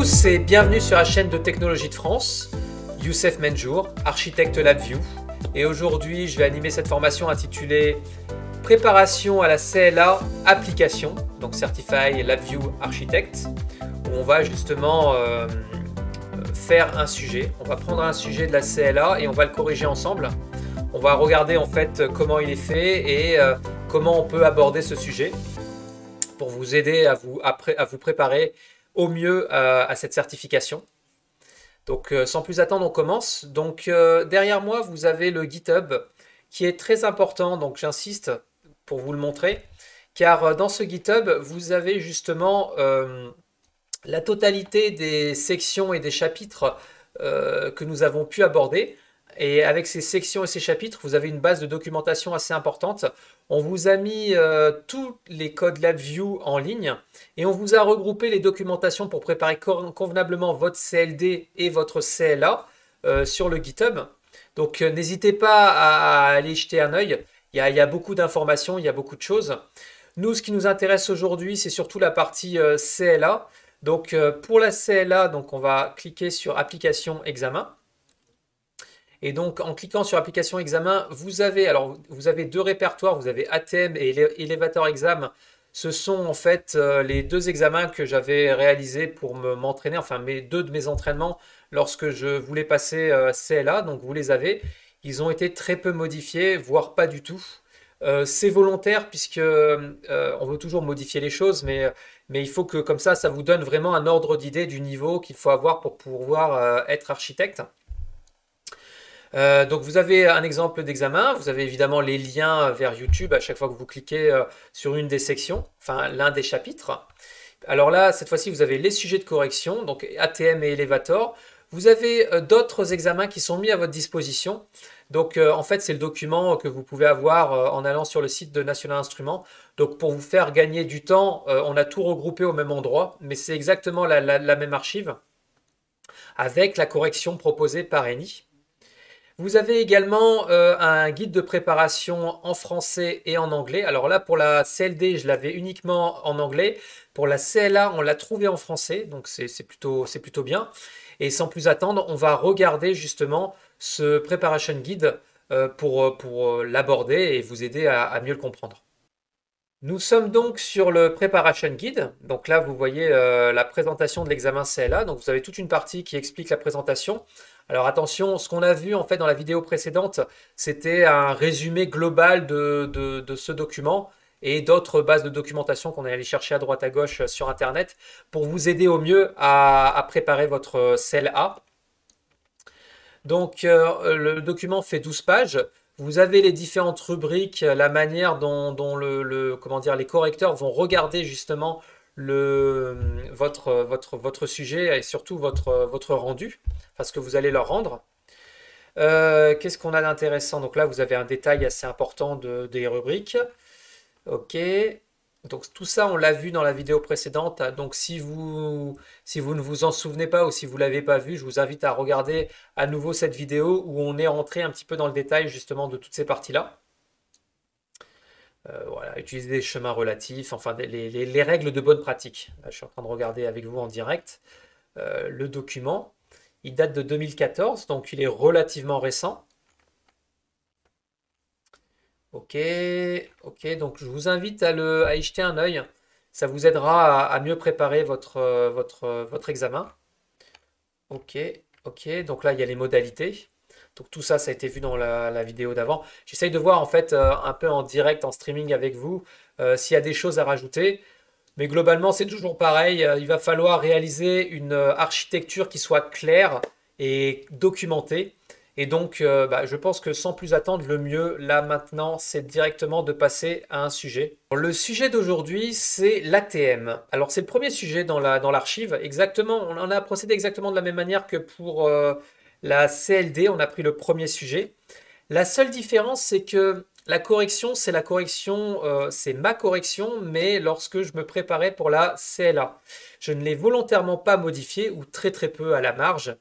tous et bienvenue sur la chaîne de technologie de France, Youssef Menjour, architecte LabVIEW. Et aujourd'hui, je vais animer cette formation intitulée Préparation à la CLA Application, donc Certified LabVIEW Architect, où on va justement faire un sujet. On va prendre un sujet de la CLA et on va le corriger ensemble. On va regarder en fait comment il est fait et comment on peut aborder ce sujet pour vous aider à vous préparer au mieux à cette certification. Donc sans plus attendre, on commence. Donc derrière moi, vous avez le GitHub qui est très important, donc j'insiste pour vous le montrer, car dans ce GitHub, vous avez justement la totalité des sections et des chapitres que nous avons pu aborder. Et avec ces sections et ces chapitres, vous avez une base de documentation assez importante. On vous a mis tous les codes LabVIEW en ligne et on vous a regroupé les documentations pour préparer convenablement votre CLD et votre CLA sur le GitHub. Donc n'hésitez pas à aller jeter un œil. Il y a beaucoup d'informations, il y a beaucoup de choses. Nous, ce qui nous intéresse aujourd'hui, c'est surtout la partie CLA. Donc pour la CLA, donc, on va cliquer sur Application Examen. Et donc, en cliquant sur Application Examen, vous avez deux répertoires, vous avez ATM et Elevator Exam. Ce sont en fait les deux examens que j'avais réalisés pour m'entraîner, enfin deux de mes entraînements lorsque je voulais passer CLA. Donc, vous les avez. Ils ont été très peu modifiés, voire pas du tout. C'est volontaire puisque on veut toujours modifier les choses, mais il faut que comme ça vous donne vraiment un ordre d'idée du niveau qu'il faut avoir pour pouvoir être architecte. Donc vous avez un exemple d'examen, vous avez évidemment les liens vers YouTube à chaque fois que vous cliquez sur une des sections, enfin l'un des chapitres. Alors là, cette fois-ci, vous avez les sujets de correction, donc ATM et Elevator. Vous avez d'autres examens qui sont mis à votre disposition. Donc en fait, c'est le document que vous pouvez avoir en allant sur le site de National Instruments. Donc pour vous faire gagner du temps, on a tout regroupé au même endroit, mais c'est exactement la même archive avec la correction proposée par Eni. Vous avez également un guide de préparation en français et en anglais. Alors là, pour la CLD, je l'avais uniquement en anglais. Pour la CLA, on l'a trouvé en français, donc c'est plutôt bien. Et sans plus attendre, on va regarder justement ce Preparation Guide pour l'aborder et vous aider à mieux le comprendre. Nous sommes donc sur le Preparation Guide. Donc là, vous voyez la présentation de l'examen CLA. Donc vous avez toute une partie qui explique la présentation. Alors attention, ce qu'on a vu en fait dans la vidéo précédente, c'était un résumé global de ce document et d'autres bases de documentation qu'on est allé chercher à droite à gauche sur Internet pour vous aider au mieux à préparer votre CLA. Donc le document fait 12 pages. Vous avez les différentes rubriques, la manière dont les correcteurs vont regarder justement votre sujet et surtout votre rendu, parce que vous allez leur rendre. Qu'est-ce qu'on a d'intéressant? Donc là, vous avez un détail assez important des rubriques. Ok. Donc tout ça, on l'a vu dans la vidéo précédente. Donc si vous ne vous en souvenez pas ou si vous ne l'avez pas vu, je vous invite à regarder à nouveau cette vidéo où on est rentré un petit peu dans le détail justement de toutes ces parties-là. Voilà, utiliser des chemins relatifs, enfin les règles de bonne pratique. Là, je suis en train de regarder avec vous en direct le document. Il date de 2014, donc il est relativement récent. Ok, donc je vous invite à y jeter un œil. Ça vous aidera à mieux préparer votre examen. Ok, donc là il y a les modalités. Donc tout ça, ça a été vu dans la vidéo d'avant. J'essaye de voir en fait un peu en direct, en streaming avec vous, s'il y a des choses à rajouter. Mais globalement, c'est toujours pareil. Il va falloir réaliser une architecture qui soit claire et documentée. Et donc, je pense que sans plus attendre, le mieux, là, maintenant, c'est directement de passer à un sujet. Le sujet d'aujourd'hui, c'est l'ATM. Alors, c'est le premier sujet dans l'archive. Exactement, on en a procédé exactement de la même manière que pour la CLD. On a pris le premier sujet. La seule différence, c'est que la correction, c'est ma correction, mais lorsque je me préparais pour la CLA. Je ne l'ai volontairement pas modifié ou très très peu à la marge.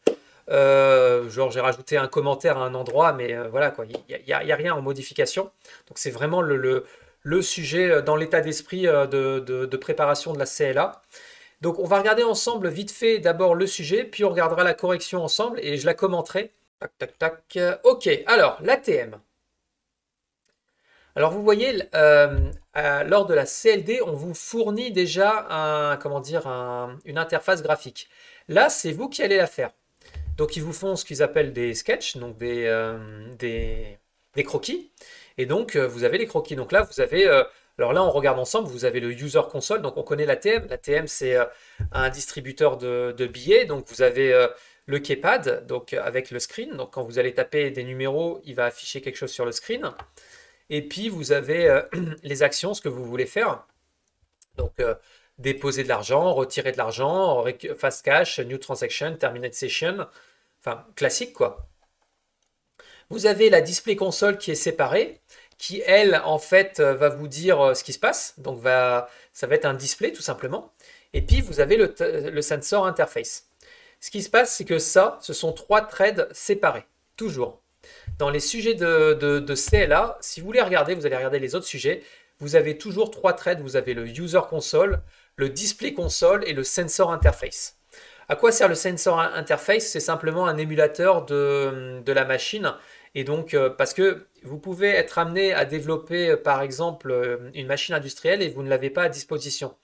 Genre j'ai rajouté un commentaire à un endroit, mais voilà quoi, il n'y a rien en modification. Donc c'est vraiment le sujet dans l'état d'esprit de préparation de la CLA. Donc on va regarder ensemble vite fait d'abord le sujet, puis on regardera la correction ensemble et je la commenterai. Tac, tac, tac. Ok, alors l'ATM. Alors vous voyez, lors de la CLD, on vous fournit déjà une interface graphique. Là, c'est vous qui allez la faire. Donc ils vous font ce qu'ils appellent des sketchs, donc des croquis. Et donc vous avez les croquis. Donc là, vous avez... alors là, on regarde ensemble, vous avez le user console, donc on connaît l'ATM. L'ATM, c'est un distributeur de billets. Donc vous avez le keypad, donc avec le screen. Donc quand vous allez taper des numéros, il va afficher quelque chose sur le screen. Et puis vous avez les actions, ce que vous voulez faire. Donc déposer de l'argent, retirer de l'argent, fast cash, new transaction, terminate session. Enfin, classique quoi. Vous avez la display console qui est séparée, qui elle, en fait, va vous dire ce qui se passe. Donc ça va être un display tout simplement. Et puis vous avez le sensor interface. Ce qui se passe, c'est que ça, ce sont 3 threads séparés, toujours. Dans les sujets de CLA, si vous voulez regarder, vous allez regarder les autres sujets, vous avez toujours 3 threads. Vous avez le user console, le display console et le sensor interface. À quoi sert le sensor interface? C'est simplement un émulateur de la machine. Et donc, parce que vous pouvez être amené à développer, par exemple, une machine industrielle et vous ne l'avez pas à disposition.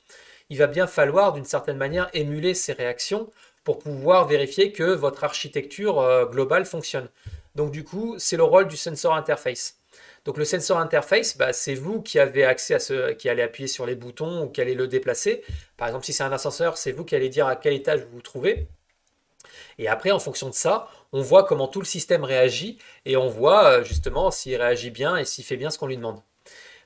Il va bien falloir, d'une certaine manière, émuler ces réactions pour pouvoir vérifier que votre architecture globale fonctionne. Donc du coup, c'est le rôle du sensor interface. Donc le sensor interface, c'est vous qui avez accès à qui allez appuyer sur les boutons ou qui allez le déplacer. Par exemple, si c'est un ascenseur, c'est vous qui allez dire à quel étage vous vous trouvez. Et après, en fonction de ça, on voit comment tout le système réagit et on voit justement s'il réagit bien et s'il fait bien ce qu'on lui demande.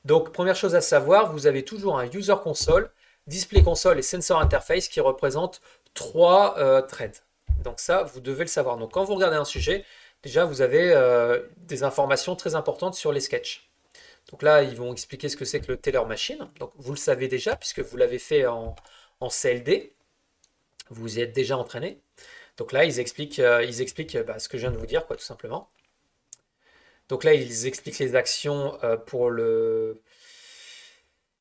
Donc première chose à savoir, vous avez toujours un user console, display console et sensor interface qui représentent 3 threads. Donc ça, vous devez le savoir. Donc quand vous regardez un sujet, déjà, vous avez des informations très importantes sur les sketchs. Donc là, ils vont expliquer ce que c'est que le Teller Machine. Donc vous le savez déjà, puisque vous l'avez fait en CLD. Vous y êtes déjà entraîné. Donc là, ils expliquent ce que je viens de vous dire, quoi, tout simplement. Donc là, ils expliquent les actions pour le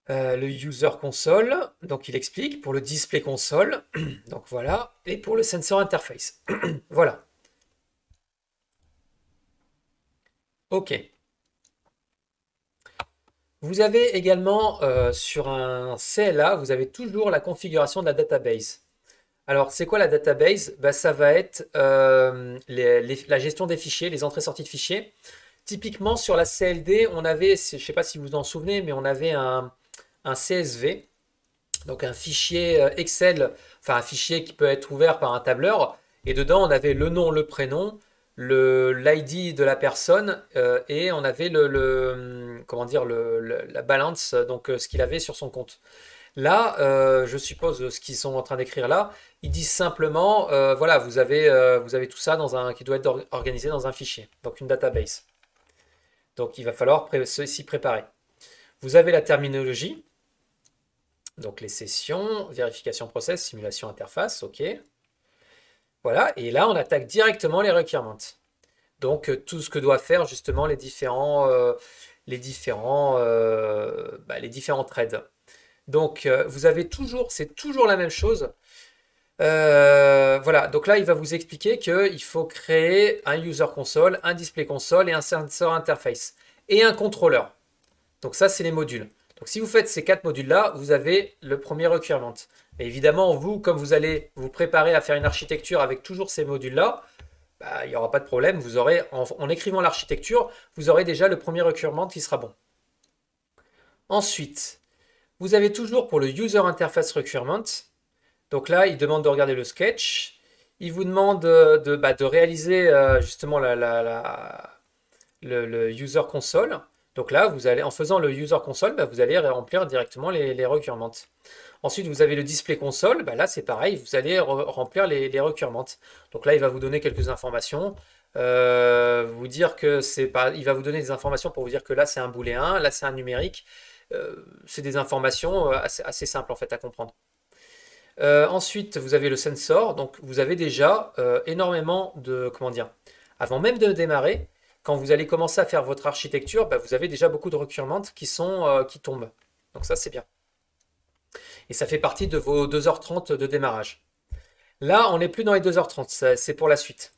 user console. Donc il explique pour le display console. Donc voilà. Et pour le sensor interface. Voilà. Ok. Vous avez également sur un CLA, vous avez toujours la configuration de la database. Alors, c'est quoi la database? Ça va être la gestion des fichiers, les entrées-sorties de fichiers. Typiquement, sur la CLD, on avait, je ne sais pas si vous vous en souvenez, mais on avait un CSV, donc un fichier Excel, enfin un fichier qui peut être ouvert par un tableur. Et dedans, on avait le nom, le prénom, l'ID de la personne et on avait comment dire, la balance, donc ce qu'il avait sur son compte. Là, je suppose ce qu'ils sont en train d'écrire là, ils disent simplement, voilà, vous avez tout ça qui doit être organisé dans un fichier, donc une database. Donc il va falloir s'y préparer. Vous avez la terminologie, donc les sessions, vérification process, simulation interface, ok. Voilà, et là on attaque directement les requirements. Donc tout ce que doivent faire justement les différents threads. Donc vous avez toujours, c'est toujours la même chose. Voilà, donc là il va vous expliquer qu'il faut créer un user console, un display console et un sensor interface et un contrôleur. Donc ça c'est les modules. Donc si vous faites ces 4 modules-là, vous avez le premier requirement. Et évidemment, vous, comme vous allez vous préparer à faire une architecture avec toujours ces modules-là, il n'y aura pas de problème. Vous aurez, en écrivant l'architecture, vous aurez déjà le premier requirement qui sera bon. Ensuite, vous avez toujours pour le User Interface Requirement. Donc là, il demande de regarder le sketch. Il vous demande de réaliser justement le User Console. Donc là, vous allez, en faisant le User Console, vous allez remplir directement les requirements. Ensuite, vous avez le Display Console. Là, c'est pareil, vous allez remplir les requirements. Donc là, il va vous donner quelques informations. Vous dire que il va vous donner des informations pour vous dire que là, c'est un booléen, là, c'est un numérique. C'est des informations assez simples en fait à comprendre. Ensuite, vous avez le sensor. Donc, vous avez déjà énormément de, comment dire, avant même de démarrer, quand vous allez commencer à faire votre architecture, vous avez déjà beaucoup de requirements qui tombent. Donc ça, c'est bien. Et ça fait partie de vos 2h30 de démarrage. Là, on n'est plus dans les 2h30, c'est pour la suite.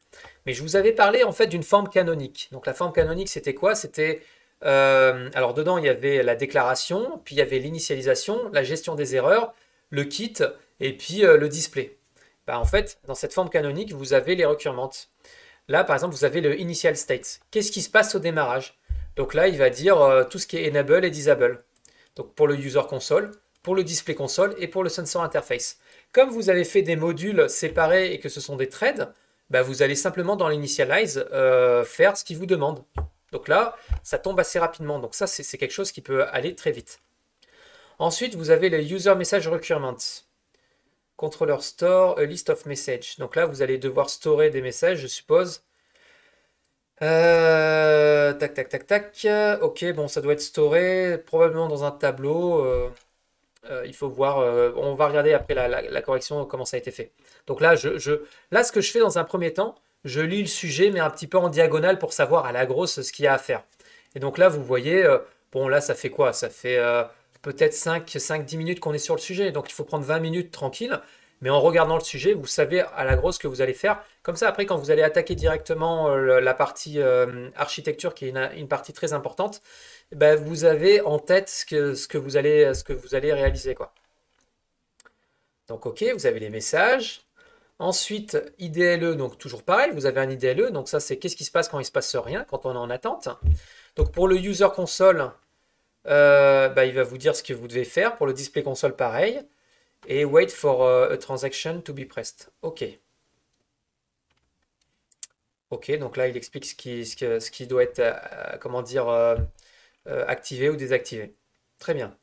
Mais je vous avais parlé en fait d'une forme canonique. Donc la forme canonique, c'était quoi? C'était alors dedans, il y avait la déclaration, puis il y avait l'initialisation, la gestion des erreurs, le kit et puis le display. Bah, en fait, dans cette forme canonique, vous avez les requirements. Là, par exemple, vous avez le initial state. Qu'est-ce qui se passe au démarrage? Donc là, il va dire tout ce qui est enable et disable. Donc pour le user console, pour le display console et pour le sensor interface. Comme vous avez fait des modules séparés et que ce sont des threads, bah, vous allez simplement dans l'initialize faire ce qu'il vous demande. Donc là, ça tombe assez rapidement. Donc ça, c'est quelque chose qui peut aller très vite. Ensuite, vous avez le user message requirement. Controller store a list of messages. Donc là, vous allez devoir storer des messages, je suppose. Tac, tac, tac, tac. Ok, bon, ça doit être storé probablement dans un tableau. Il faut voir. On va regarder après la correction comment ça a été fait. Donc là, là, ce que je fais dans un premier temps, je lis le sujet, mais un petit peu en diagonale pour savoir à la grosse ce qu'il y a à faire. Et donc là, vous voyez, bon, là, ça fait quoi? Ça fait peut-être 5-10 minutes qu'on est sur le sujet. Donc il faut prendre 20 minutes tranquille. Mais en regardant le sujet, vous savez à la grosse ce que vous allez faire. Comme ça, après, quand vous allez attaquer directement la partie architecture, qui est une partie très importante, ben, vous avez en tête ce que vous allez réaliser, quoi. Donc, OK, vous avez les messages. Ensuite, IDLE, donc toujours pareil, vous avez un IDLE. Donc ça, c'est qu'est-ce qui se passe quand il ne se passe rien, quand on est en attente. Donc pour le user console, ben, il va vous dire ce que vous devez faire. Pour le display console, pareil. Et wait for a transaction to be pressed. OK. OK, donc là, il explique ce qui doit être, comment dire, activé ou désactivé. Très bien.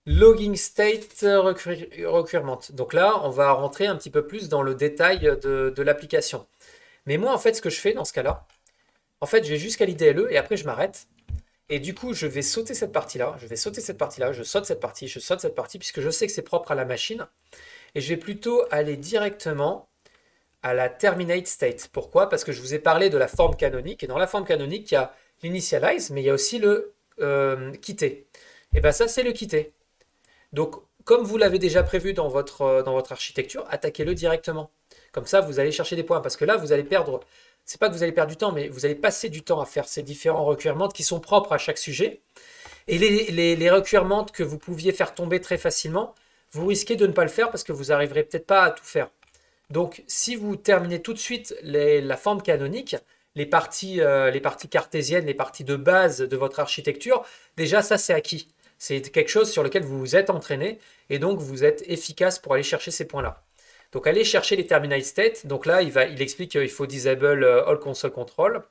Logging state requirement. Donc là, on va rentrer un petit peu plus dans le détail de l'application. Mais moi, en fait, ce que je fais dans ce cas-là, en fait, je vais jusqu'à l'IDLE et après, je m'arrête. Et du coup, je vais sauter cette partie-là, je vais sauter cette partie-là, je saute cette partie, je saute cette partie, puisque je sais que c'est propre à la machine. Et je vais plutôt aller directement à la terminate state. Pourquoi? Parce que je vous ai parlé de la forme canonique. Et dans la forme canonique, il y a l'initialize, mais il y a aussi le quitter. Et bien ça, c'est le quitter. Donc, comme vous l'avez déjà prévu dans votre architecture, attaquez-le directement. Comme ça, vous allez chercher des points. Parce que là, vous allez perdre... C'est pas que vous allez perdre du temps, mais vous allez passer du temps à faire ces différents requirements qui sont propres à chaque sujet. Et les requirements que vous pouviez faire tomber très facilement, vous risquez de ne pas le faire parce que vous n'arriverez peut-être pas à tout faire. Donc, si vous terminez tout de suite la forme canonique, les parties cartésiennes, les parties de base de votre architecture, déjà ça c'est acquis. C'est quelque chose sur lequel vous vous êtes entraîné et donc vous êtes efficace pour aller chercher ces points-là. Donc allez chercher les terminal state. Donc là, il explique qu'il faut disable all console control.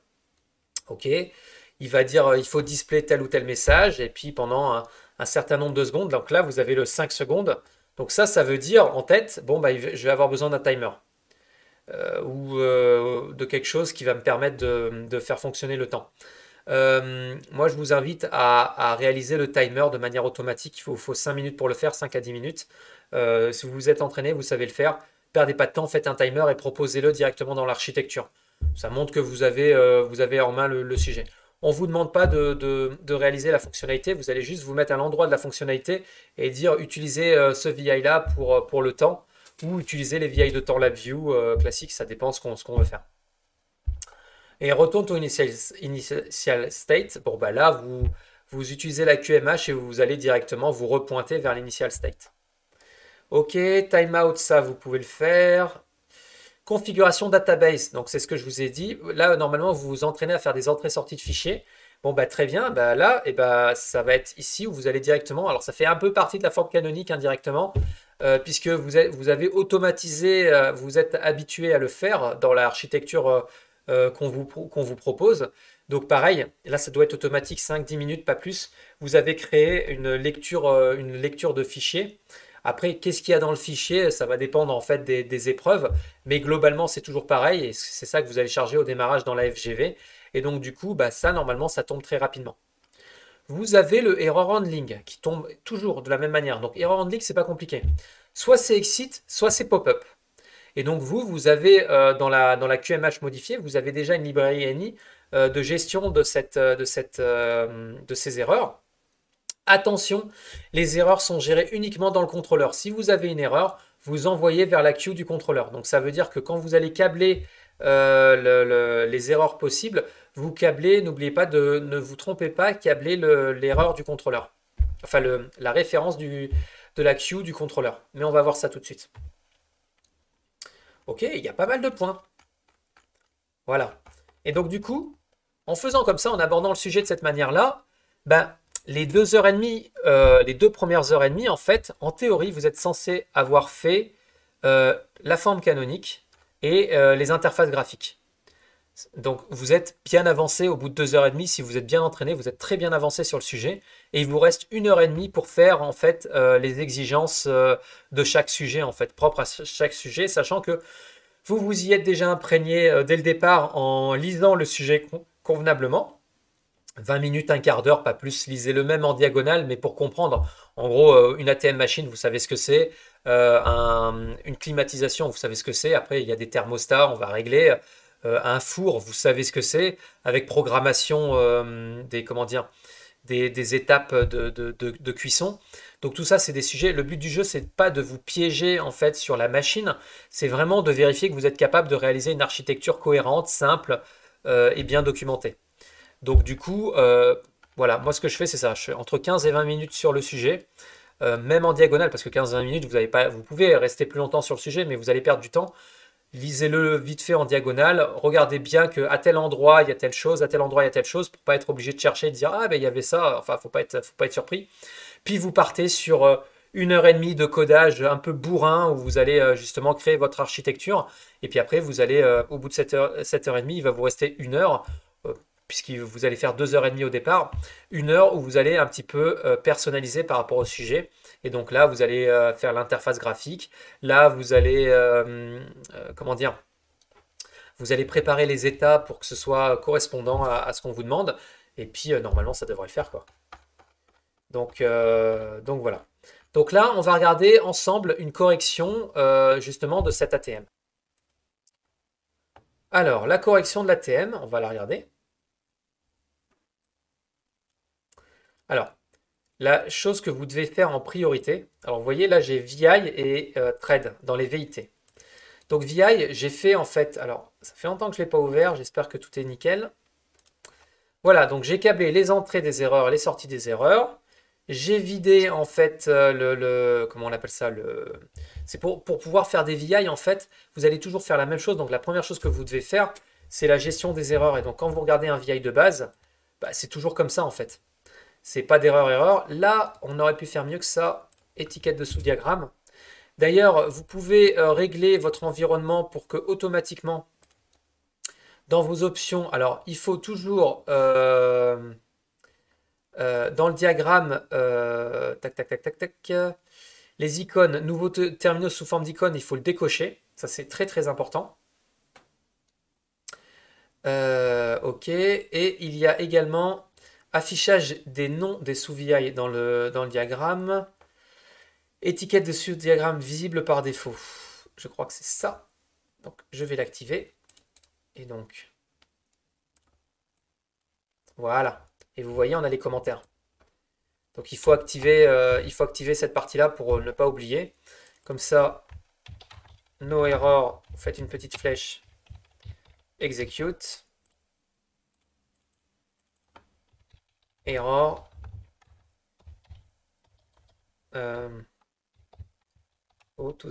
OK. Il va dire il faut display tel ou tel message et puis pendant un certain nombre de secondes. Donc là, vous avez le 5 secondes. Donc ça veut dire en tête, bon, bah, je vais avoir besoin d'un timer ou de quelque chose qui va me permettre de faire fonctionner le temps. Moi, je vous invite à réaliser le timer de manière automatique. Il faut 5 minutes pour le faire, 5 à 10 minutes. Si vous vous êtes entraîné, vous savez le faire. Perdez pas de temps, faites un timer et proposez-le directement dans l'architecture. Ça montre que vous avez en main le sujet. On ne vous demande pas de réaliser la fonctionnalité, vous allez juste vous mettre à l'endroit de la fonctionnalité et dire utilisez ce VI-là pour le temps ou utiliser les VI de temps LabVIEW classiques, ça dépend ce qu'on veut faire. Et retourne au initial state. Bon, bah là, vous utilisez la QMH et vous allez directement vous repointer vers l'initial state. OK, timeout, ça, vous pouvez le faire. Configuration database, donc c'est ce que je vous ai dit. Là, normalement, vous vous entraînez à faire des entrées-sorties de fichiers. Bon, bah très bien. Bah, là, ça va être ici où vous allez directement. Alors, ça fait un peu partie de la forme canonique indirectement, puisque vous avez automatisé, vous êtes habitué à le faire dans l'architecture qu'on vous propose. Donc pareil, là ça doit être automatique 5-10 minutes, pas plus. Vous avez créé une lecture de fichier. Après, qu'est-ce qu'il y a dans le fichier? Ça va dépendre en fait des épreuves, mais globalement c'est toujours pareil et c'est ça que vous allez charger au démarrage dans la FGV. Et donc du coup, bah, ça normalement ça tombe très rapidement. Vous avez le error handling qui tombe toujours de la même manière. Donc error handling, c'est pas compliqué. Soit c'est exit, soit c'est pop-up. Et donc vous avez dans la QMH modifiée, vous avez déjà une librairie ANI de gestion de ces erreurs Attention, les erreurs sont gérées uniquement dans le contrôleur. Si vous avez une erreur, vous envoyez vers la queue du contrôleur. Donc ça veut dire que quand vous allez câbler les erreurs possibles, vous câblez, n'oubliez pas de ne vous trompez pas, câbler l'erreur du contrôleur. Enfin, la référence de la queue du contrôleur. Mais on va voir ça tout de suite. Ok, il y a pas mal de points. Voilà. Et donc du coup, en faisant comme ça, en abordant le sujet de cette manière-là, ben, les 2 h 30, les 2 premières 1h30, en fait, en théorie, vous êtes censé avoir fait la forme canonique et les interfaces graphiques. Donc vous êtes bien avancé au bout de 2 h 30, si vous êtes bien entraîné, vous êtes très bien avancé sur le sujet. Et il vous reste 1 h 30 pour faire en fait les exigences de chaque sujet, en fait, propre à chaque sujet, sachant que vous vous y êtes déjà imprégné dès le départ en lisant le sujet convenablement. 20 minutes, un quart d'heure, pas plus. Lisez le même en diagonale, mais pour comprendre. En gros, une ATM machine, vous savez ce que c'est. Une climatisation, vous savez ce que c'est. Après, il y a des thermostats, on va régler. Un four, vous savez ce que c'est. Avec programmation comment dire, des étapes de cuisson. Donc tout ça, c'est des sujets. Le but du jeu, c'est pas de vous piéger en fait sur la machine. C'est vraiment de vérifier que vous êtes capable de réaliser une architecture cohérente, simple et bien documentée. Donc du coup, voilà, moi ce que je fais, c'est ça. Je fais entre 15 et 20 minutes sur le sujet, même en diagonale, parce que 15-20 minutes, vous pouvez rester plus longtemps sur le sujet, mais vous allez perdre du temps. Lisez-le vite fait en diagonale. Regardez bien qu'à tel endroit, il y a telle chose, à tel endroit, il y a telle chose, pour pas être obligé de chercher et de dire ah ben il y avait ça. Enfin, faut pas être surpris. Puis vous partez sur 1 h 30 de codage un peu bourrin où vous allez justement créer votre architecture. Et puis après, vous allez, au bout de 7h30, il va vous rester 1 heure, puisque vous allez faire 2 h 30 au départ, 1 heure où vous allez un petit peu personnaliser par rapport au sujet. Et donc là, vous allez faire l'interface graphique. Là, vous allez, comment dire, vous allez préparer les états pour que ce soit correspondant à ce qu'on vous demande. Et puis, normalement, ça devrait le faire, quoi. Donc voilà. Donc là, on va regarder ensemble une correction justement de cette ATM. Alors, la correction de l'ATM, on va la regarder. Alors, la chose que vous devez faire en priorité, alors vous voyez là j'ai VI et Thread dans les VIT. Donc VI, j'ai fait en fait, alors ça fait longtemps que je ne l'ai pas ouvert, j'espère que tout est nickel. Voilà, donc j'ai câblé les entrées des erreurs, les sorties des erreurs. J'ai vidé en fait comment on appelle ça, c'est pour pouvoir faire des VI en fait, vous allez toujours faire la même chose. Donc la première chose que vous devez faire, c'est la gestion des erreurs. Et donc quand vous regardez un VI de base, bah, c'est toujours comme ça en fait. C'est pas d'erreur. Là, on aurait pu faire mieux que ça. Étiquette de sous-diagramme. D'ailleurs, vous pouvez régler votre environnement pour que automatiquement, dans vos options, alors il faut toujours dans le diagramme, tac, tac, tac, tac, tac, les icônes, nouveaux terminaux sous forme d'icônes, il faut le décocher. Ça, c'est très très important. Ok. Et il y a également affichage des noms des sous-VI dans le diagramme. Étiquette de sous-diagramme visible par défaut. Je crois que c'est ça. Donc je vais l'activer. Et donc, voilà. Et vous voyez, on a les commentaires. Donc il faut activer cette partie-là pour ne pas oublier. Comme ça, no error, vous faites une petite flèche, execute. Error. Go to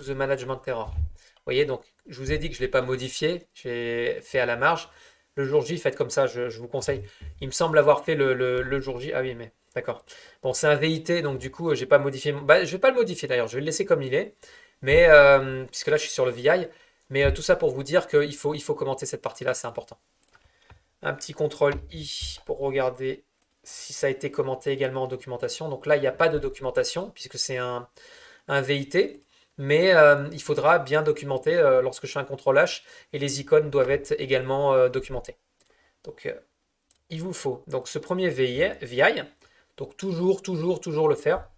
the management error. Vous voyez, donc je vous ai dit que je ne l'ai pas modifié, j'ai fait à la marge. Le jour J, faites comme ça, je vous conseille. Il me semble avoir fait le jour J. Ah oui, mais d'accord. Bon, c'est un VIT, donc du coup, j'ai pas modifié. Bah, je vais pas le modifier d'ailleurs, je vais le laisser comme il est. Mais puisque là, je suis sur le VI. Mais tout ça pour vous dire qu'il faut commenter cette partie-là, c'est important. Un petit contrôle I pour regarder si ça a été commenté également en documentation. Donc là, il n'y a pas de documentation puisque c'est un VIT. Mais il faudra bien documenter lorsque je fais un contrôle H et les icônes doivent être également documentées. Donc il vous faut donc ce premier VI, donc toujours le faire.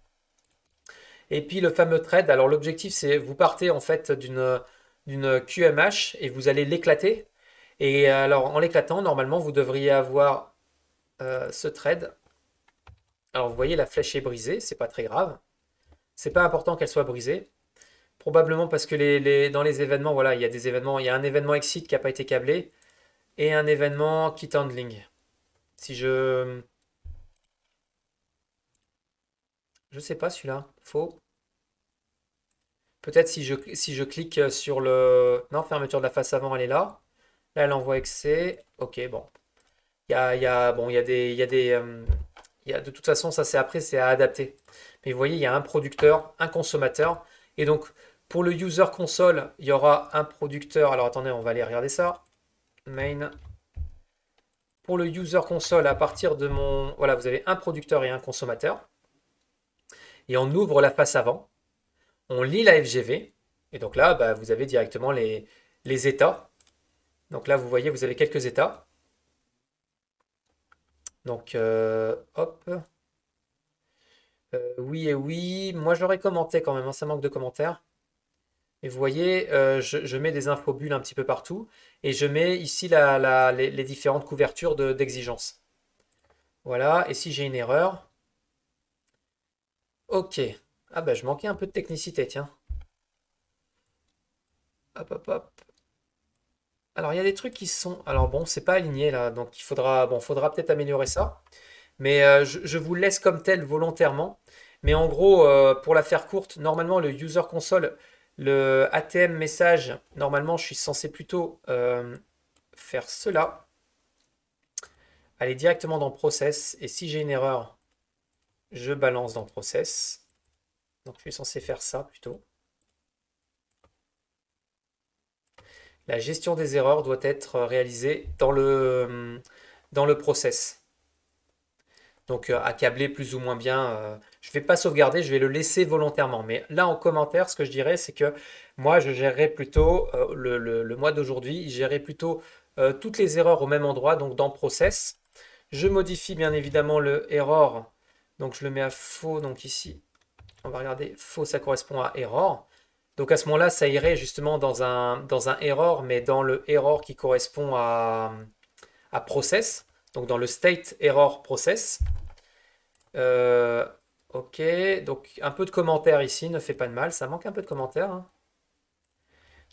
Et puis le fameux thread, alors l'objectif c'est vous partez en fait d'une QMH et vous allez l'éclater. Et alors en l'éclatant, normalement vous devriez avoir ce thread. Alors vous voyez, la flèche est brisée, c'est pas très grave. C'est pas important qu'elle soit brisée. Probablement parce que dans les événements, voilà, il y a des événements. Il y a un événement exit qui n'a pas été câblé et un événement kit handling. Si je. Je sais pas celui-là. Faux. Peut-être si je clique sur le. Non, fermeture de la face avant, elle est là. Là, elle envoie excès. Ok, bon. Bon, de toute façon, ça c'est après, c'est à adapter. Mais vous voyez, il y a un producteur, un consommateur. Et donc, pour le user console, il y aura un producteur. Alors attendez, on va aller regarder ça. Main. Pour le user console, à partir de mon... Voilà, vous avez un producteur et un consommateur. Et on ouvre la face avant. On lit la FGV. Et donc là, bah, vous avez directement les états. Donc là, vous voyez, vous avez quelques états. Donc, hop. Oui et oui. Moi, j'aurais commenté quand même, hein, ça manque de commentaires. Et vous voyez, je mets des infobulles un petit peu partout. Et je mets ici les différentes couvertures d'exigence. Voilà. Et si j'ai une erreur. Ok. Ah bah, je manquais un peu de technicité, tiens. Hop, hop, hop. Alors, il y a des trucs qui sont... Alors bon, c'est pas aligné là, donc il faudra... Bon, faudra peut-être améliorer ça. Mais je vous le laisse comme tel volontairement. Mais en gros, pour la faire courte, normalement, le user console, le ATM message, normalement, je suis censé plutôt faire cela. Aller directement dans process. Et si j'ai une erreur, je balance dans process. Donc, je suis censé faire ça plutôt. La gestion des erreurs doit être réalisée dans le process. Donc accabler plus ou moins bien. Je ne vais pas sauvegarder, je vais le laisser volontairement. Mais là en commentaire, ce que je dirais, c'est que moi je gérerais plutôt le mois d'aujourd'hui, je gérerais plutôt toutes les erreurs au même endroit, donc dans process. Je modifie bien évidemment le error. Donc je le mets à faux. Donc ici, on va regarder faux, ça correspond à error. Donc à ce moment-là, ça irait justement dans un error, mais dans le error qui correspond à process. Donc dans le state error process. Euh, ok, donc un peu de commentaires ici, ne fait pas de mal, ça manque un peu de commentaires, hein.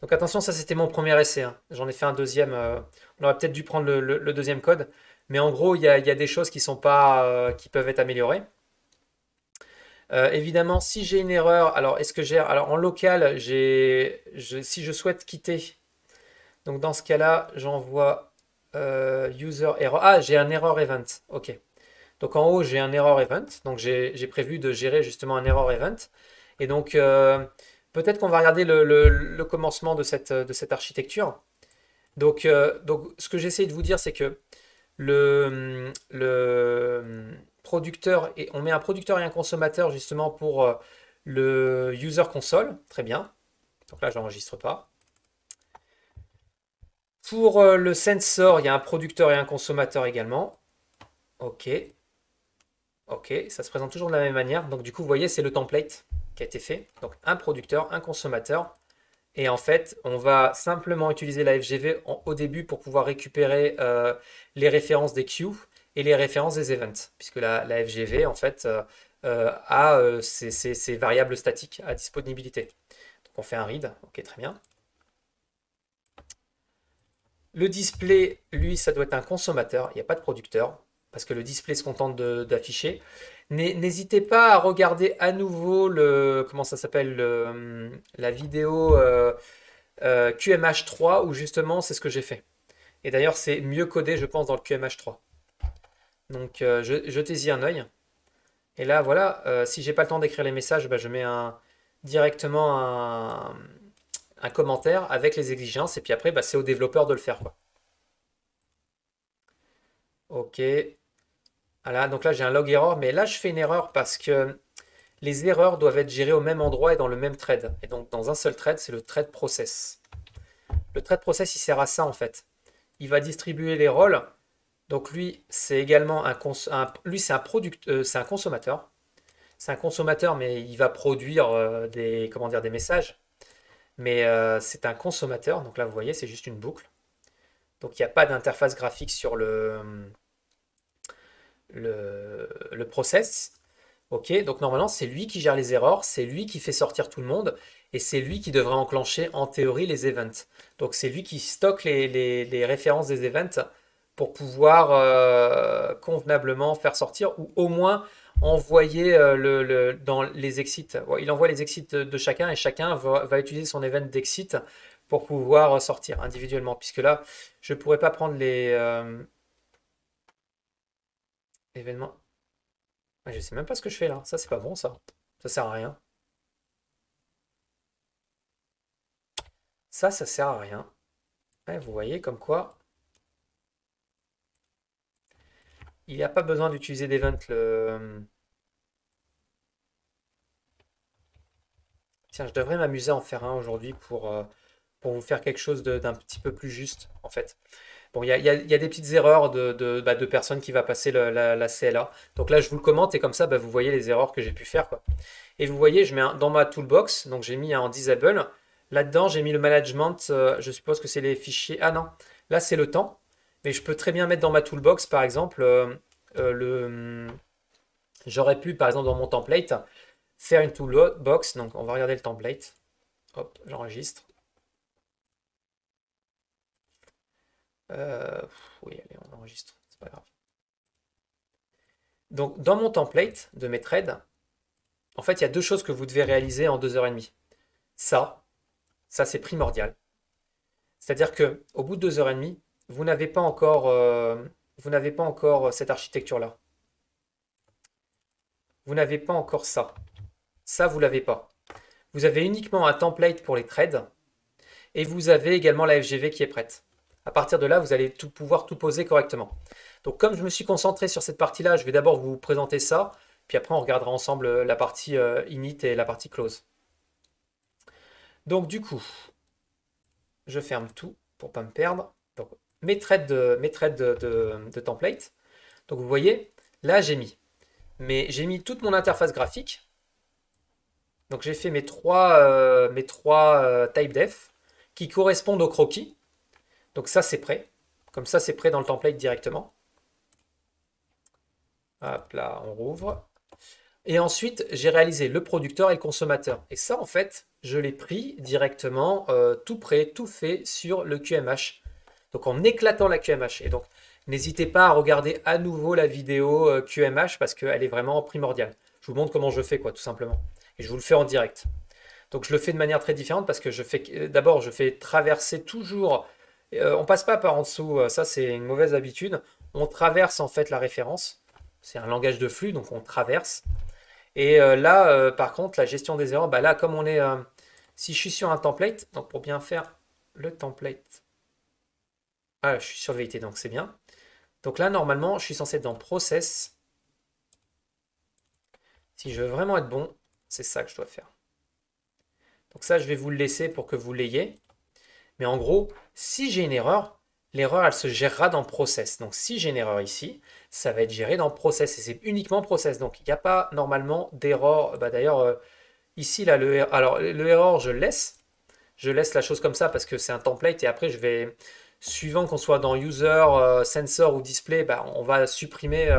Donc attention, ça c'était mon premier essai, hein. J'en ai fait un deuxième, on aurait peut-être dû prendre le deuxième code, mais en gros, il y a des choses qui sont pas, qui peuvent être améliorées. Évidemment, si j'ai une erreur, alors est-ce que j'ai... Alors en local, si je souhaite quitter, donc dans ce cas-là, j'envoie user error. Ah, j'ai un error event, ok. Donc en haut, j'ai un error event. Donc j'ai prévu de gérer justement un error event. Et donc peut-être qu'on va regarder le commencement de cette architecture. Donc ce que j'essaie de vous dire, c'est que le producteur, et on met un producteur et un consommateur justement pour le user console. Très bien. Donc là, je n'enregistre pas. Pour le sensor, il y a un producteur et un consommateur également. Ok. Ok, ça se présente toujours de la même manière. Donc du coup, vous voyez, c'est le template qui a été fait. Donc un producteur, un consommateur. Et en fait, on va simplement utiliser la FGV au début pour pouvoir récupérer les références des queues et les références des events. Puisque la FGV, en fait, a ces variables statiques à disponibilité. Donc on fait un read. Ok, très bien. Le display, lui, ça doit être un consommateur. Il n'y a pas de producteur parce que le display se contente d'afficher. N'hésitez pas à regarder à nouveau comment ça s'appelle, la vidéo QMH3 où justement c'est ce que j'ai fait. Et d'ailleurs c'est mieux codé je pense dans le QMH3. Donc jetez-y un œil. Et là voilà, si j'ai pas le temps d'écrire les messages, bah, je mets directement un commentaire avec les exigences et puis après bah, c'est au développeur de le faire quoi. Ok. Voilà, donc là j'ai un log error, mais là je fais une erreur parce que les erreurs doivent être gérées au même endroit et dans le même thread. Et donc dans un seul thread, c'est le thread process. Le thread process, il sert à ça en fait. Il va distribuer les rôles. Donc lui, c'est également lui c'est c'est un consommateur. C'est un consommateur, mais il va produire comment dire, des messages. Mais c'est un consommateur. Donc là, vous voyez, c'est juste une boucle. Donc il n'y a pas d'interface graphique sur le process. Ok, donc normalement c'est lui qui gère les erreurs, c'est lui qui fait sortir tout le monde et c'est lui qui devrait enclencher en théorie les events. Donc c'est lui qui stocke les références des events pour pouvoir convenablement faire sortir ou au moins envoyer dans les exits. Ouais, il envoie les exits de chacun et chacun va utiliser son event d'exit pour pouvoir sortir individuellement. Puisque là, je ne pourrais pas prendre les événements. Ah, je sais même pas ce que je fais là. Ça, c'est pas bon, ça. Ça sert à rien. Ça sert à rien. Ouais, vous voyez comme quoi il n'y a pas besoin d'utiliser d'event. Tiens, je devrais m'amuser à en faire un aujourd'hui pour vous faire quelque chose d'un petit peu plus juste, en fait. Bon, il y a des petites erreurs de personnes qui va passer la CLA. Donc là, je vous le commente et comme ça, bah, vous voyez les erreurs que j'ai pu faire, quoi. Et vous voyez, je mets dans ma toolbox, donc j'ai mis en disable. Là-dedans, j'ai mis le management. Je suppose que c'est les fichiers. Ah non, là c'est le temps. Mais je peux très bien mettre dans ma toolbox, par exemple, j'aurais pu, par exemple, dans mon template, faire une toolbox. Donc, on va regarder le template. Hop, j'enregistre. Oui, allez, on enregistre. C'est pas grave. Donc, dans mon template de mes trades, en fait, il y a deux choses que vous devez réaliser en 2h30. Ça, ça c'est primordial. C'est-à-dire que au bout de 2h30, vous n'avez pas encore cette architecture-là. Vous n'avez pas encore ça. Ça, vous l'avez pas. Vous avez uniquement un template pour les trades et vous avez également la FGV qui est prête. À partir de là, vous allez pouvoir tout poser correctement. Donc, comme je me suis concentré sur cette partie-là, je vais d'abord vous présenter ça, puis après on regardera ensemble la partie init et la partie close. Donc, du coup, je ferme tout pour pas me perdre. Donc, mes trades de template. Donc, vous voyez, là, j'ai mis toute mon interface graphique. Donc, j'ai fait mes trois type def qui correspondent au croquis. Donc, ça, c'est prêt. Comme ça, c'est prêt dans le template directement. Hop là, on rouvre. Et ensuite, j'ai réalisé le producteur et le consommateur. Et ça, en fait, je l'ai pris directement, tout prêt, tout fait sur le QMH. Donc en éclatant la QMH. Et donc, n'hésitez pas à regarder à nouveau la vidéo QMH parce qu'elle est vraiment primordiale. Je vous montre comment je fais, quoi, tout simplement. Et je vous le fais en direct. Donc je le fais de manière très différente parce que d'abord, je fais traverser toujours. On passe pas par en dessous, ça c'est une mauvaise habitude. On traverse en fait la référence. C'est un langage de flux, donc on traverse. Et là, par contre, la gestion des erreurs, bah là, comme on est, si je suis sur un template, donc pour bien faire le template, ah, je suis sur VT, donc c'est bien. Donc là, normalement, je suis censé être dans Process. Si je veux vraiment être bon, c'est ça que je dois faire. Donc ça, je vais vous le laisser pour que vous l'ayez. Mais en gros, si j'ai une erreur, l'erreur, elle se gérera dans Process. Donc si j'ai une erreur ici, ça va être géré dans Process. Et c'est uniquement Process. Donc il n'y a pas normalement d'erreur. Bah, d'ailleurs, ici, là, alors, le erreur, je le laisse. Je laisse la chose comme ça parce que c'est un template. Et après, je vais, suivant qu'on soit dans User, Sensor ou Display, bah, on va supprimer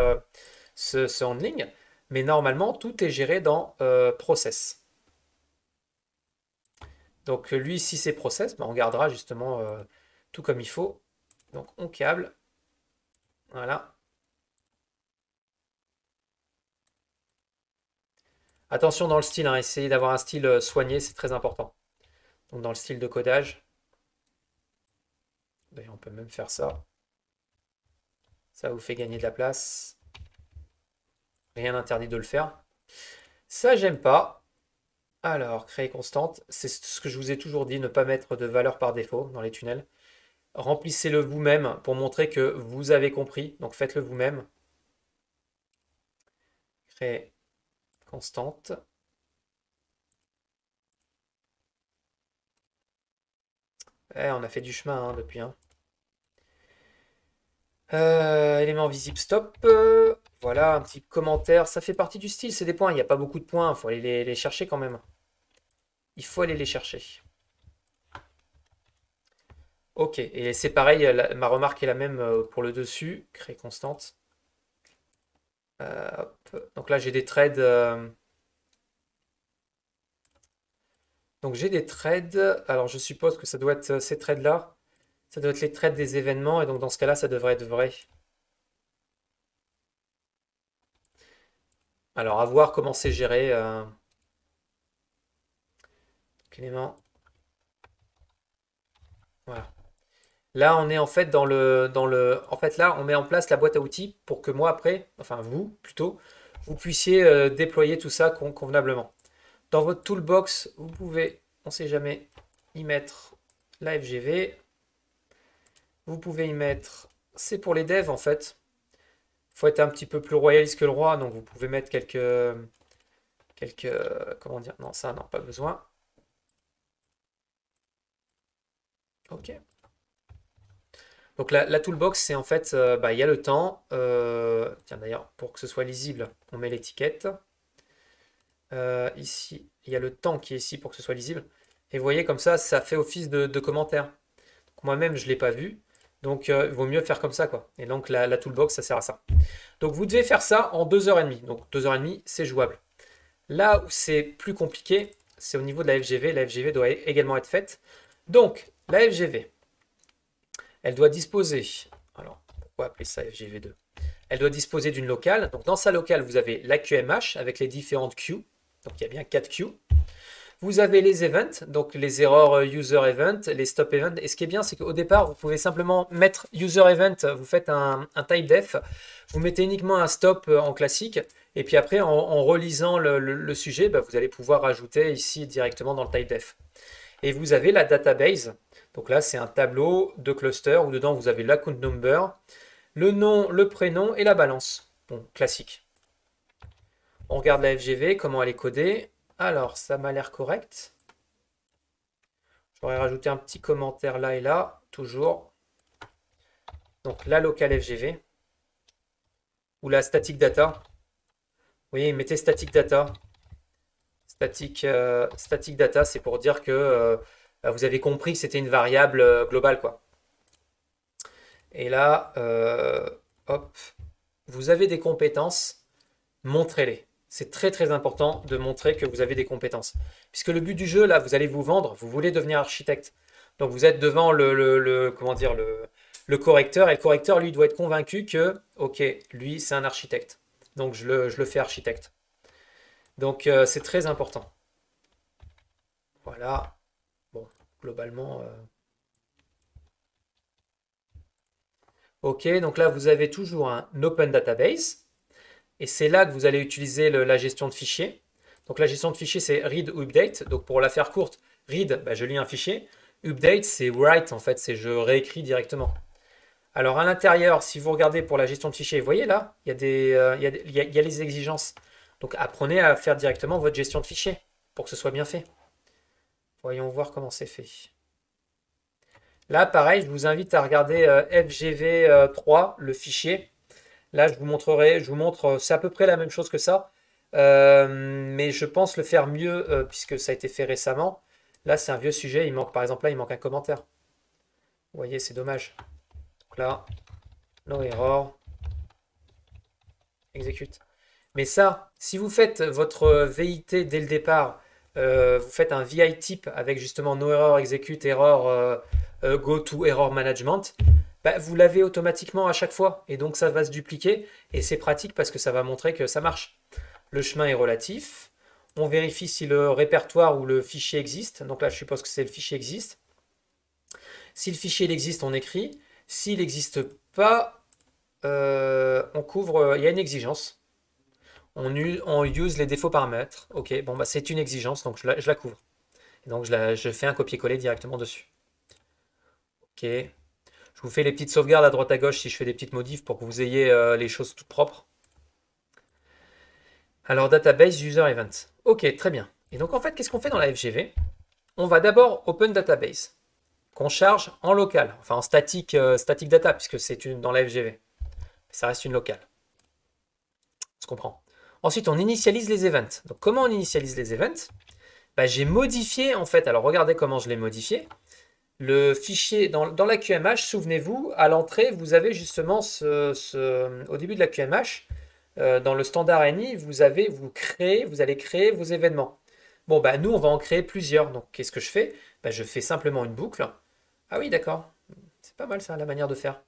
ce handling. Mais normalement, tout est géré dans Process. Donc lui, si c'est Process, bah, on gardera justement tout comme il faut. Donc on câble. Voilà. Attention dans le style, hein, essayez d'avoir un style soigné, c'est très important. Donc dans le style de codage, d'ailleurs on peut même faire ça. Ça vous fait gagner de la place. Rien n'interdit de le faire. Ça, j'aime pas. Alors, créer constante, c'est ce que je vous ai toujours dit, ne pas mettre de valeur par défaut dans les tunnels. Remplissez-le vous-même pour montrer que vous avez compris. Donc faites-le vous-même. Créer constante. On a fait du chemin hein, depuis. Hein. Élément visible stop. Voilà, un petit commentaire. Ça fait partie du style, c'est des points. Il n'y a pas beaucoup de points. Il faut aller les chercher quand même. Il faut aller les chercher. Ok, et c'est pareil, ma remarque est la même pour le dessus. Créer constante. Hop. Donc là, j'ai des trades. Donc j'ai des trades. Alors je suppose que ça doit être ces trades-là. Ça doit être les trades des événements. Et donc dans ce cas-là, ça devrait être vrai. Alors à voir comment c'est géré. Clément. Voilà. Là, on est en fait en fait, là, on met en place la boîte à outils pour que moi, après, enfin vous, plutôt, vous puissiez déployer tout ça convenablement. Dans votre toolbox, vous pouvez, on ne sait jamais, y mettre la FGV. Vous pouvez y mettre, c'est pour les devs en fait. Il faut être un petit peu plus royaliste que le roi, donc vous pouvez mettre comment dire, non, ça, non, pas besoin. Ok. Donc la toolbox, c'est en fait, bah, il y a le temps. Tiens d'ailleurs, pour que ce soit lisible, on met l'étiquette. Ici, il y a le temps qui est ici pour que ce soit lisible. Et vous voyez, comme ça fait office de commentaire. Moi-même, je ne l'ai pas vu. Donc, il vaut mieux faire comme ça, quoi. Et donc, la toolbox, ça sert à ça. Donc, vous devez faire ça en 2h30. Donc, 2h30, c'est jouable. Là où c'est plus compliqué, c'est au niveau de la FGV. La FGV doit également être faite. Donc, la FGV, elle doit disposer. Alors, pourquoi appeler ça FGV2? Elle doit disposer d'une locale. Donc, dans sa locale, vous avez la QMH avec les différentes queues. Donc, il y a bien 4 queues. Vous avez les events, donc les erreurs user event, les stop event. Et ce qui est bien, c'est qu'au départ, vous pouvez simplement mettre user event, vous faites un type def, vous mettez uniquement un stop en classique. Et puis après, en relisant le sujet, bah, vous allez pouvoir ajouter ici directement dans le type def. Et vous avez la database. Donc là, c'est un tableau de cluster où dedans, vous avez l'account number, le nom, le prénom et la balance. Bon, classique. On regarde la FGV, comment elle est codée. Alors, ça m'a l'air correct. J'aurais rajouté un petit commentaire là et là, toujours. Donc, la locale FGV. Ou la static data. Oui, mettez static data. Static data, c'est pour dire que vous avez compris que c'était une variable globale, quoi. Et là, hop, vous avez des compétences, montrez-les. C'est très très important de montrer que vous avez des compétences. Puisque le but du jeu, là, vous allez vous vendre, vous voulez devenir architecte. Donc vous êtes devant comment dire, le correcteur, et le correcteur, lui, doit être convaincu que, ok, lui, c'est un architecte. Donc je le fais architecte. Donc c'est très important. Voilà. Bon, globalement. Ok, donc là, vous avez toujours un Open Database. Et c'est là que vous allez utiliser la gestion de fichiers. Donc la gestion de fichiers, c'est read ou update. Donc pour la faire courte, read, bah, je lis un fichier. Update, c'est write en fait, c'est je réécris directement. Alors à l'intérieur, si vous regardez pour la gestion de fichiers, vous voyez là, il y a, il y a les exigences. Donc apprenez à faire directement votre gestion de fichiers pour que ce soit bien fait. Voyons voir comment c'est fait. Là, pareil, je vous invite à regarder FGV3, le fichier. Là, je vous montrerai, je vous montre, c'est à peu près la même chose que ça. Mais je pense le faire mieux puisque ça a été fait récemment. Là, c'est un vieux sujet. Il manque, par exemple, là, il manque un commentaire. Vous voyez, c'est dommage. Donc là, no error. Execute. Mais ça, si vous faites votre VIT dès le départ, vous faites un VI type avec justement no error, execute, error, go to error management, bah, vous l'avez automatiquement à chaque fois. Et donc ça va se dupliquer. Et c'est pratique parce que ça va montrer que ça marche. Le chemin est relatif. On vérifie si le répertoire ou le fichier existe. Donc là, je suppose que c'est le fichier existe. Si le fichier il existe, on écrit. S'il n'existe pas, on couvre. Il y a une exigence. On use les défauts paramètres. Ok, bon, bah, c'est une exigence, donc je la couvre. Et donc je fais un copier-coller directement dessus. Ok. Je vous fais les petites sauvegardes à droite à gauche si je fais des petites modifs pour que vous ayez les choses toutes propres. Alors, database user event. Ok, très bien. Et donc, en fait, qu'est-ce qu'on fait dans la FGV? On va d'abord open database, qu'on charge en local, enfin en static, static data, puisque c'est dans la FGV. Ça reste une locale. On se comprend. Ensuite, on initialise les events. Donc, comment on initialise les events? Bah, j'ai modifié, en fait, alors regardez comment je l'ai modifié. Le fichier, dans la QMH, souvenez-vous, à l'entrée, vous avez justement au début de la QMH, dans le standard ANI, vous allez créer vos événements. Bon, bah, nous, on va en créer plusieurs. Donc, qu'est-ce que je fais? Bah, je fais simplement une boucle. Ah oui, d'accord. C'est pas mal ça, la manière de faire.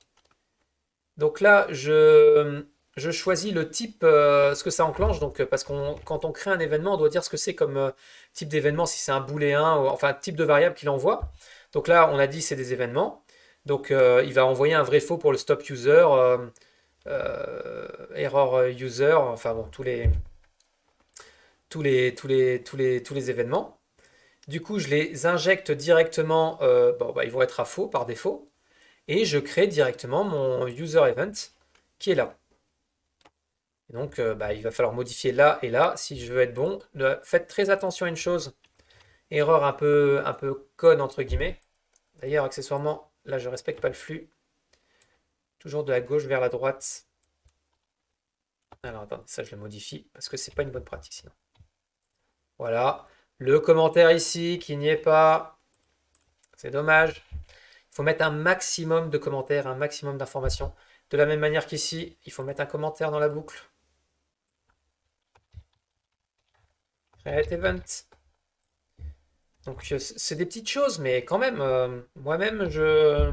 Donc là, je choisis le type, ce que ça enclenche. Donc, parce qu'on, quand on crée un événement, on doit dire ce que c'est comme type d'événement, si c'est un booléen, enfin, type de variable qu'il envoie. Donc là, on a dit c'est des événements. Donc, il va envoyer un vrai faux pour le stop user, error user, enfin bon, tous les événements. Du coup, je les injecte directement, bon, bah, ils vont être à faux par défaut, et je crée directement mon user event qui est là. Et donc, bah, il va falloir modifier là et là si je veux être bon. Faites très attention à une chose, erreur un peu conne entre guillemets. D'ailleurs, accessoirement, là, je respecte pas le flux. Toujours de la gauche vers la droite. Alors, attendez, ça, je le modifie parce que c'est pas une bonne pratique sinon. Voilà. Le commentaire ici qui n'y est pas. C'est dommage. Il faut mettre un maximum de commentaires, un maximum d'informations. De la même manière qu'ici, il faut mettre un commentaire dans la boucle. Create event. Donc c'est des petites choses, mais quand même, moi-même, je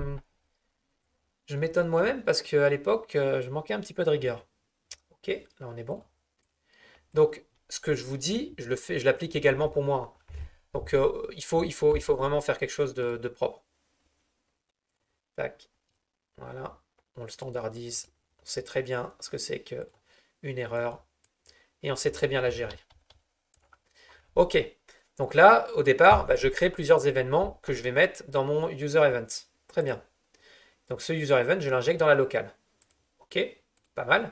m'étonne moi-même parce qu'à l'époque, je manquais un petit peu de rigueur. Ok, là on est bon. Donc ce que je vous dis, je le fais, je l'applique également pour moi. Donc il faut vraiment faire quelque chose de propre. Tac, voilà, on le standardise. On sait très bien ce que c'est qu'une erreur et on sait très bien la gérer. Ok, donc là, au départ, bah, je crée plusieurs événements que je vais mettre dans mon user event. Très bien. Donc ce user event, je l'injecte dans la locale. Ok, pas mal.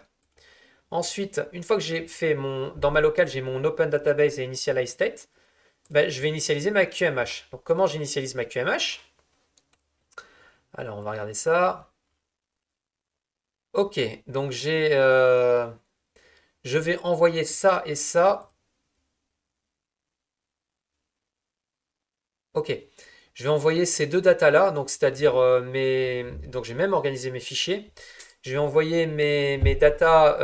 Ensuite, une fois que j'ai fait dans ma locale, j'ai mon open database et initialize state, bah, je vais initialiser ma QMH. Donc comment j'initialise ma QMH? Alors on va regarder ça. Ok, donc je vais envoyer ça et ça. Ok, je vais envoyer ces deux datas là, donc c'est-à-dire donc j'ai même organisé mes fichiers. Je vais envoyer mes datas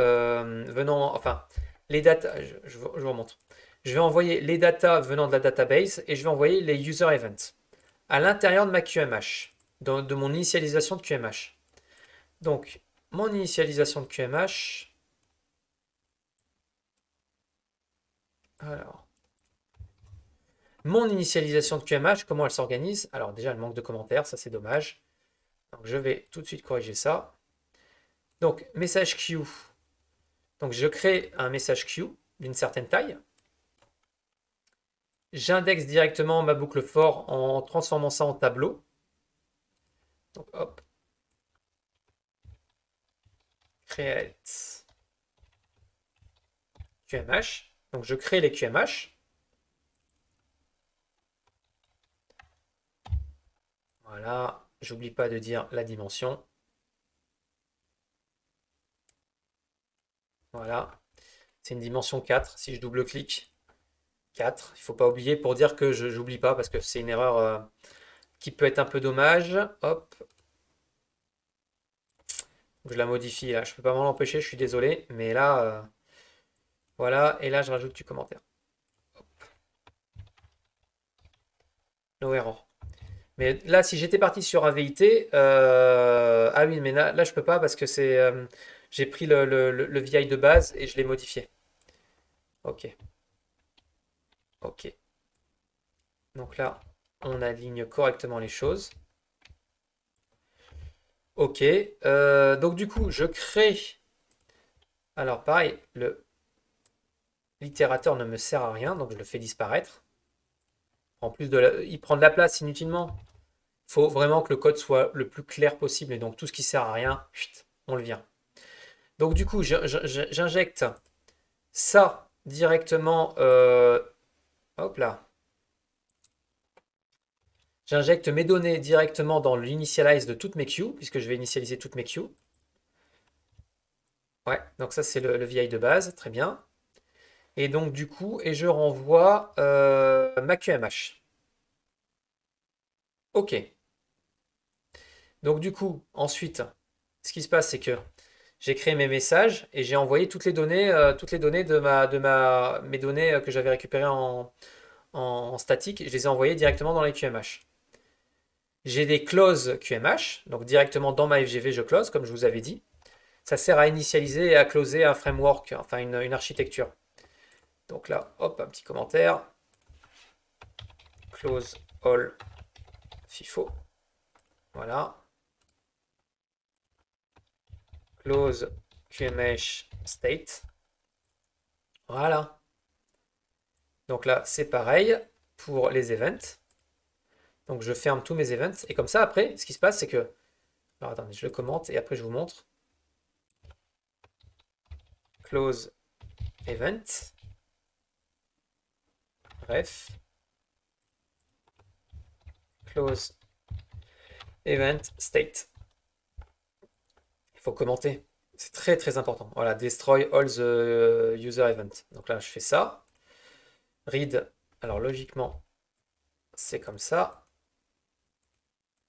venant, enfin les datas, je vous remonte. Je vais envoyer les datas venant de la database et je vais envoyer les user events à l'intérieur de ma QMH, de mon initialisation de QMH. Donc mon initialisation de QMH. Alors, mon initialisation de QMH, comment elle s'organise? Alors déjà, elle manque de commentaires, ça c'est dommage. Donc je vais tout de suite corriger ça. Donc message queue. Donc je crée un message queue d'une certaine taille. J'indexe directement ma boucle for en transformant ça en tableau. Donc hop. Create QMH. Donc je crée les QMH. Voilà. J'oublie pas de dire la dimension. Voilà. C'est une dimension 4. Si je double-clique, 4. Il ne faut pas oublier pour dire que je n'oublie pas parce que c'est une erreur qui peut être un peu dommage. Hop. Je la modifie là. Je peux pas m'en empêcher, je suis désolé. Mais là, voilà. Et là, je rajoute du commentaire. Hop. No error. Mais là, si j'étais parti sur AVIT, ah oui, mais là, je peux pas parce que c'est, j'ai pris le VI de base et je l'ai modifié. Ok. Ok. Donc là, on aligne correctement les choses. Ok. Donc du coup, je crée. Alors pareil, l'itérateur ne me sert à rien, donc je le fais disparaître. En plus il prend de la place inutilement. Il faut vraiment que le code soit le plus clair possible et donc tout ce qui sert à rien, chut, on le vire. Donc du coup, j'injecte ça directement. Hop là. J'injecte mes données directement dans l'initialize de toutes mes queues, puisque je vais initialiser toutes mes queues. Ouais, donc ça c'est le VI de base, très bien. Et donc du coup, et je renvoie ma QMH. Ok. Donc du coup, ensuite, ce qui se passe, c'est que j'ai créé mes messages et j'ai envoyé toutes les données mes données que j'avais récupérées en statique, je les ai envoyées directement dans les QMH. J'ai des clauses QMH, donc directement dans ma FGV, je close, comme je vous avais dit. Ça sert à initialiser et à closer un framework, enfin une architecture. Donc là, hop, un petit commentaire. Close all FIFO. Voilà. Close QMH state. Voilà. Donc là, c'est pareil pour les events. Donc je ferme tous mes events. Et comme ça, après, ce qui se passe, c'est que... Alors attendez, je le commente et après je vous montre. Close event. Bref. Close event state. Il faut commenter. C'est très très important. Voilà, destroy all the user event. Donc là, je fais ça. Read. Alors logiquement, c'est comme ça.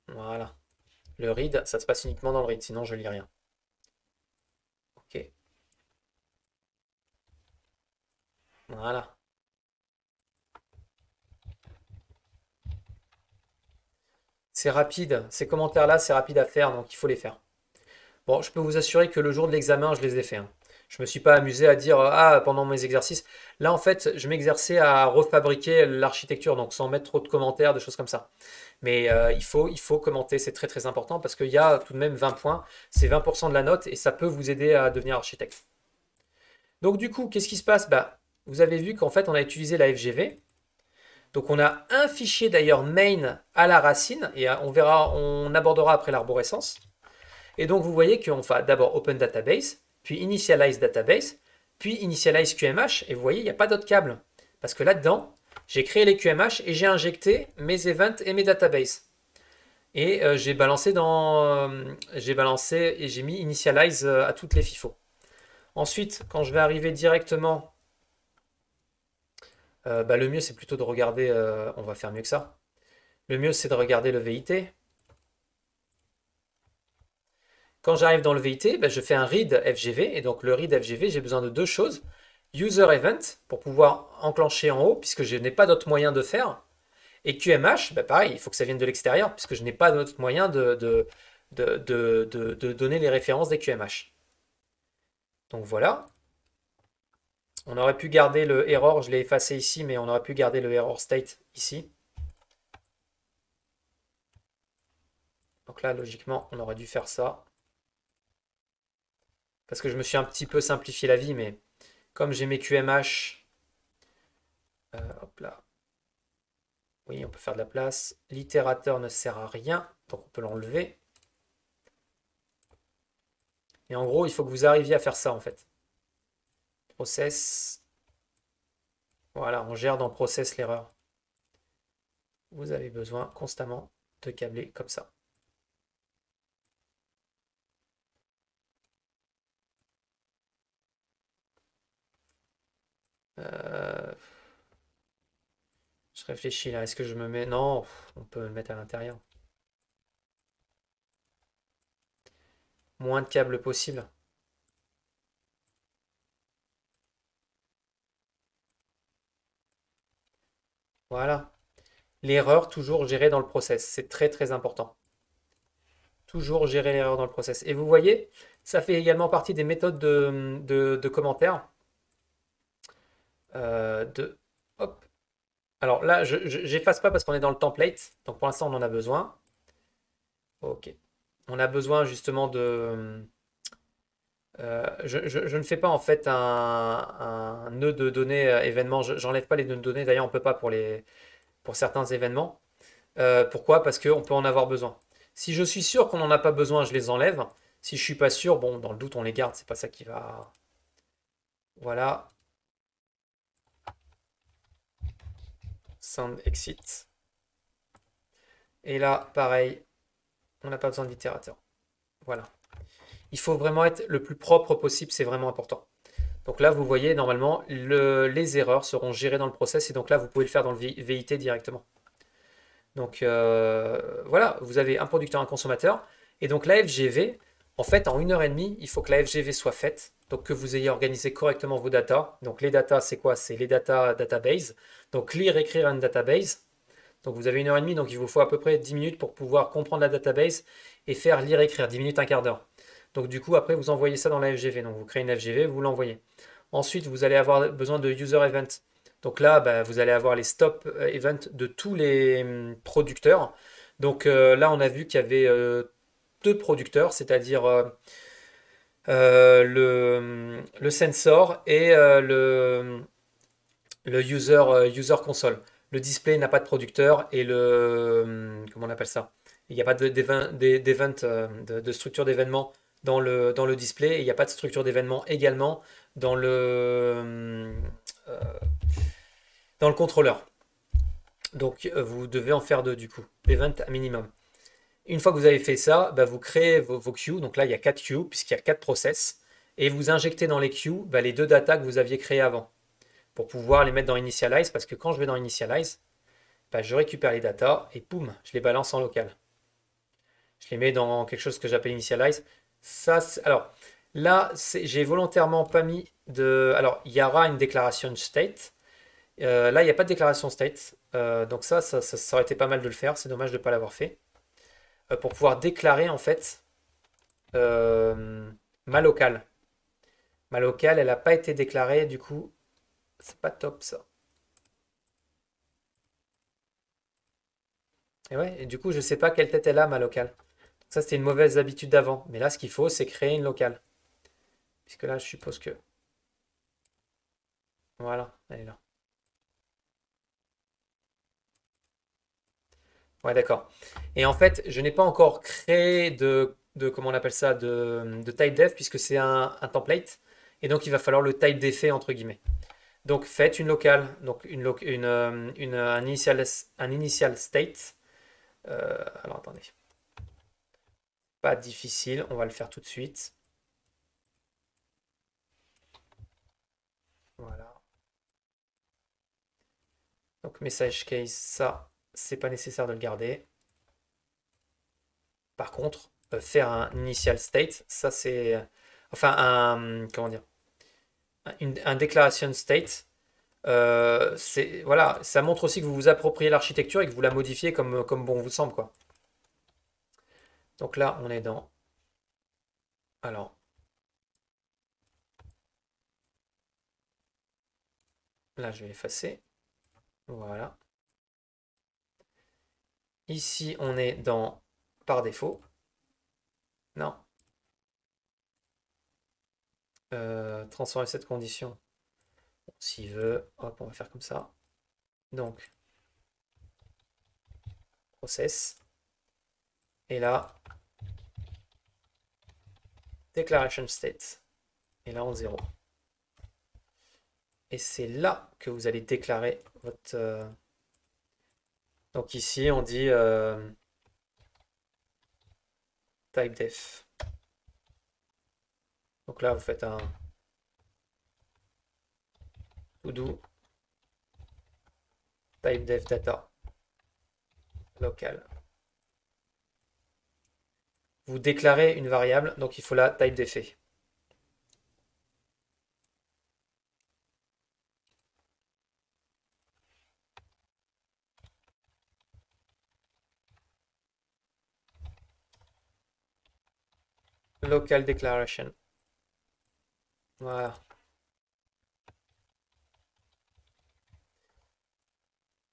Voilà. Le read, ça se passe uniquement dans le read, sinon je lis rien. Ok. Voilà. C'est rapide. Ces commentaires-là, c'est rapide à faire, donc il faut les faire. Bon, je peux vous assurer que le jour de l'examen, je les ai faits, hein. Je me suis pas amusé à dire ah pendant mes exercices. Là, en fait, je m'exerçais à refabriquer l'architecture, donc sans mettre trop de commentaires, des choses comme ça. Mais il faut commenter, c'est très très important parce qu'il y a tout de même 20 points, c'est 20% de la note et ça peut vous aider à devenir architecte. Donc du coup, qu'est-ce qui se passe? Bah, vous avez vu qu'en fait, on a utilisé la FGV. Donc on a un fichier d'ailleurs main à la racine et on verra, on abordera après l'arborescence. Et donc vous voyez qu'on fait d'abord Open Database, puis Initialize Database, puis Initialize QMH, et vous voyez, il n'y a pas d'autres câbles. Parce que là-dedans, j'ai créé les QMH et j'ai injecté mes events et mes databases. Et j'ai balancé et j'ai mis Initialize à toutes les FIFO. Ensuite, quand je vais arriver directement, bah, le mieux c'est plutôt de regarder, on va faire mieux que ça. Le mieux c'est de regarder le VIT. Quand j'arrive dans le VIT, ben, je fais un read FGV. Et donc le read FGV, j'ai besoin de deux choses. User event pour pouvoir enclencher en haut, puisque je n'ai pas d'autre moyen de faire. Et QMH, ben, pareil, il faut que ça vienne de l'extérieur, puisque je n'ai pas d'autre moyen de donner les références des QMH. Donc voilà. On aurait pu garder le error, je l'ai effacé ici, mais on aurait pu garder le error state ici. Donc là, logiquement, on aurait dû faire ça. Parce que je me suis un petit peu simplifié la vie, mais comme j'ai mes QMH, hop là. Oui, on peut faire de la place. L'itérateur ne sert à rien, donc on peut l'enlever. Et en gros, il faut que vous arriviez à faire ça en fait. Process. Voilà, on gère dans process l'erreur. Vous avez besoin constamment de câbler comme ça. Je réfléchis là, est-ce que je me mets... Non, on peut le mettre à l'intérieur. Moins de câbles possible. Voilà. L'erreur, toujours gérée dans le process. C'est très très important. Toujours gérer l'erreur dans le process. Et vous voyez, ça fait également partie des méthodes de commentaires. Hop. Alors là, j'efface pas parce qu'on est dans le template. Donc pour l'instant, on en a besoin. Ok. On a besoin justement de... je ne fais pas en fait un nœud de données événement. J'enlève pas les nœuds de données. D'ailleurs, on peut pas pour certains événements. Pourquoi? Parce qu'on peut en avoir besoin. Si je suis sûr qu'on n'en a pas besoin, je les enlève. Si je suis pas sûr, bon, dans le doute, on les garde. C'est pas ça qui va... Voilà. Sound exit. Et là, pareil, on n'a pas besoin d'itérateur. Voilà. Il faut vraiment être le plus propre possible, c'est vraiment important. Donc là, vous voyez, normalement, les erreurs seront gérées dans le process. Et donc là, vous pouvez le faire dans le VIT directement. Donc voilà, vous avez un producteur, un consommateur. Et donc la FGV, En fait, en 1 heure et demie, il faut que la FGV soit faite, donc que vous ayez organisé correctement vos datas. Donc les datas, c'est quoi? C'est les data database. Donc lire, écrire une database. Donc vous avez 1 heure et demie, donc il vous faut à peu près 10 minutes pour pouvoir comprendre la database et faire lire, écrire, 10 minutes, un quart d'heure. Donc du coup, après, vous envoyez ça dans la FGV. Donc vous créez une FGV, vous l'envoyez. Ensuite, vous allez avoir besoin de user event. Donc là, bah, vous allez avoir les stop events de tous les producteurs. Donc là, on a vu qu'il y avait deux producteurs, c'est-à-dire le sensor et le user console. Le display n'a pas de producteur et comment on appelle ça? Il n'y a pas de structure d'événement dans le display et il n'y a pas de structure d'événement également dans le contrôleur. Donc vous devez en faire deux du coup, event à minimum. Une fois que vous avez fait ça, bah, vous créez vos queues. Donc là, il y a 4 queues puisqu'il y a 4 process. Et vous injectez dans les queues bah, les deux datas que vous aviez créées avant pour pouvoir les mettre dans Initialize. Parce que quand je vais dans Initialize, bah, je récupère les datas et boum, je les balance en local. Je les mets dans quelque chose que j'appelle Initialize. Ça, alors là, j'ai volontairement pas mis de. Alors, il y aura une déclaration state. Là, il n'y a pas de déclaration state. Donc ça aurait été pas mal de le faire. C'est dommage de ne pas l'avoir fait. Pour pouvoir déclarer en fait ma locale. Ma locale, elle n'a pas été déclarée, du coup, c'est pas top ça. Et ouais, et du coup, je sais pas quelle tête elle a, ma locale. Donc ça, c'était une mauvaise habitude d'avant. Mais là, ce qu'il faut, c'est créer une locale. Puisque là, je suppose que. Voilà, elle est là. Ouais, d'accord. Et en fait, je n'ai pas encore créé comment on appelle ça, de type def, puisque c'est un template. Et donc, il va falloir le type d'effet, entre guillemets. Donc, faites une locale, donc un initial state. Alors, attendez. Pas difficile, on va le faire tout de suite. Voilà. Donc, message case, ça, c'est pas nécessaire de le garder. Par contre, faire un initial state, ça c'est. Enfin, comment dire? Un declaration state. Voilà, ça montre aussi que vous vous appropriez l'architecture et que vous la modifiez comme bon vous semble, quoi. Donc là, on est dans. Alors, là, je vais l'effacer. Voilà. Ici, on est dans par défaut. Non. Transformer cette condition. S'il veut, hop, on va faire comme ça. Donc, process. Et là, declaration state. Et là, on 0. Et c'est là que vous allez déclarer votre. Donc ici, on dit type def. Donc là, vous faites un to-do type def data local. Vous déclarez une variable, donc il faut la type d'effet. Local declaration. Voilà.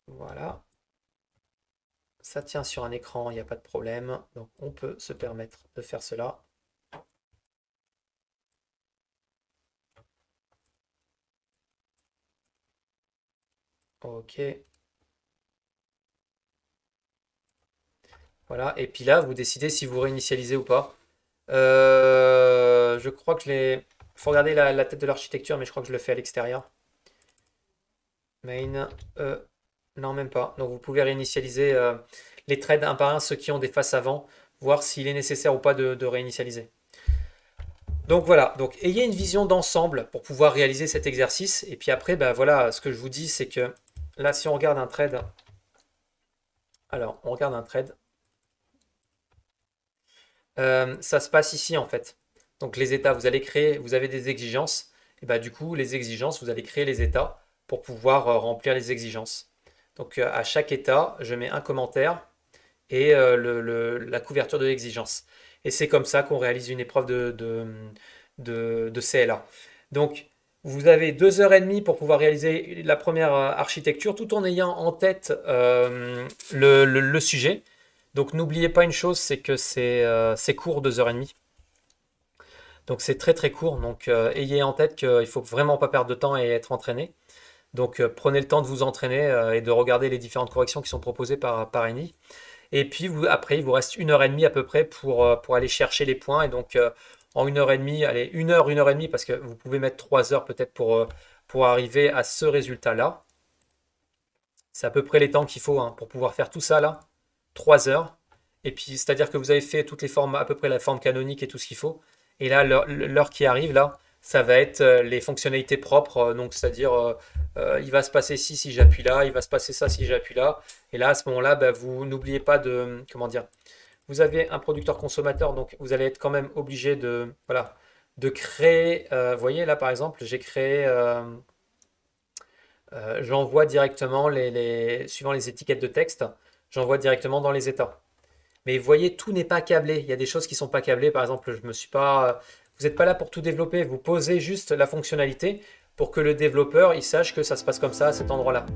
Voilà. Ça tient sur un écran, il n'y a pas de problème. Donc on peut se permettre de faire cela. Ok. Voilà. Et puis là, vous décidez si vous réinitialisez ou pas. Je crois que faut regarder la tête de l'architecture, mais je crois que je le fais à l'extérieur. Main. Non, même pas. Donc vous pouvez réinitialiser les threads un par un, ceux qui ont des faces avant, voir s'il est nécessaire ou pas de réinitialiser. Donc voilà, donc ayez une vision d'ensemble pour pouvoir réaliser cet exercice. Et puis après, bah voilà, ce que je vous dis, c'est que là, si on regarde un thread, alors on regarde un thread. Ça se passe ici en fait. Donc les états, vous allez créer, vous avez des exigences, et bah du coup les exigences, vous allez créer les états pour pouvoir remplir les exigences. Donc à chaque état, je mets un commentaire et la couverture de l'exigence. Et c'est comme ça qu'on réalise une épreuve de CLA. Donc vous avez 2 heures et demie pour pouvoir réaliser la première architecture tout en ayant en tête le sujet. Donc n'oubliez pas une chose, c'est que c'est court 2 heures et demie. Donc c'est très très court. Donc ayez en tête qu'il ne faut vraiment pas perdre de temps et être entraîné. Donc prenez le temps de vous entraîner et de regarder les différentes corrections qui sont proposées par Eni. Et puis après, il vous reste 1 heure et demie à peu près pour aller chercher les points. Et donc en 1 heure et demie, allez, 1 heure et demie, parce que vous pouvez mettre 3 heures peut-être pour arriver à ce résultat-là. C'est à peu près les temps qu'il faut pour pouvoir faire tout ça là. 3 heures. Et puis, c'est-à-dire que vous avez fait toutes les formes, à peu près la forme canonique et tout ce qu'il faut. Et là, l'heure qui arrive, là, ça va être les fonctionnalités propres. Donc, c'est-à-dire, il va se passer ci si j'appuie là, il va se passer ça si j'appuie là. Et là, à ce moment-là, bah, vous n'oubliez pas de, comment dire, vous avez un producteur consommateur, donc vous allez être quand même obligé de, voilà, de créer. Vous voyez, là, par exemple, j'ai créé, j'envoie directement suivant les étiquettes de texte, j'envoie directement dans les états. Mais vous voyez, tout n'est pas câblé. Il y a des choses qui ne sont pas câblées. Par exemple, je me suis pas. Vous n'êtes pas là pour tout développer. Vous posez juste la fonctionnalité pour que le développeur il sache que ça se passe comme ça à cet endroit-là.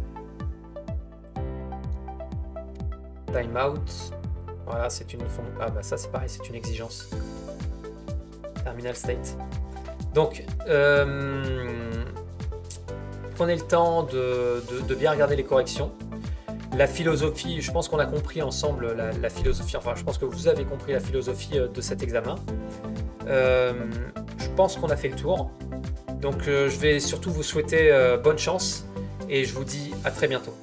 Timeout. Voilà, c'est une. Ah bah ça c'est pareil, c'est une exigence. Terminal state. Donc, prenez le temps de bien regarder les corrections. La philosophie, je pense qu'on a compris ensemble la philosophie, enfin je pense que vous avez compris la philosophie de cet examen. Je pense qu'on a fait le tour. Donc je vais surtout vous souhaiter bonne chance et je vous dis à très bientôt.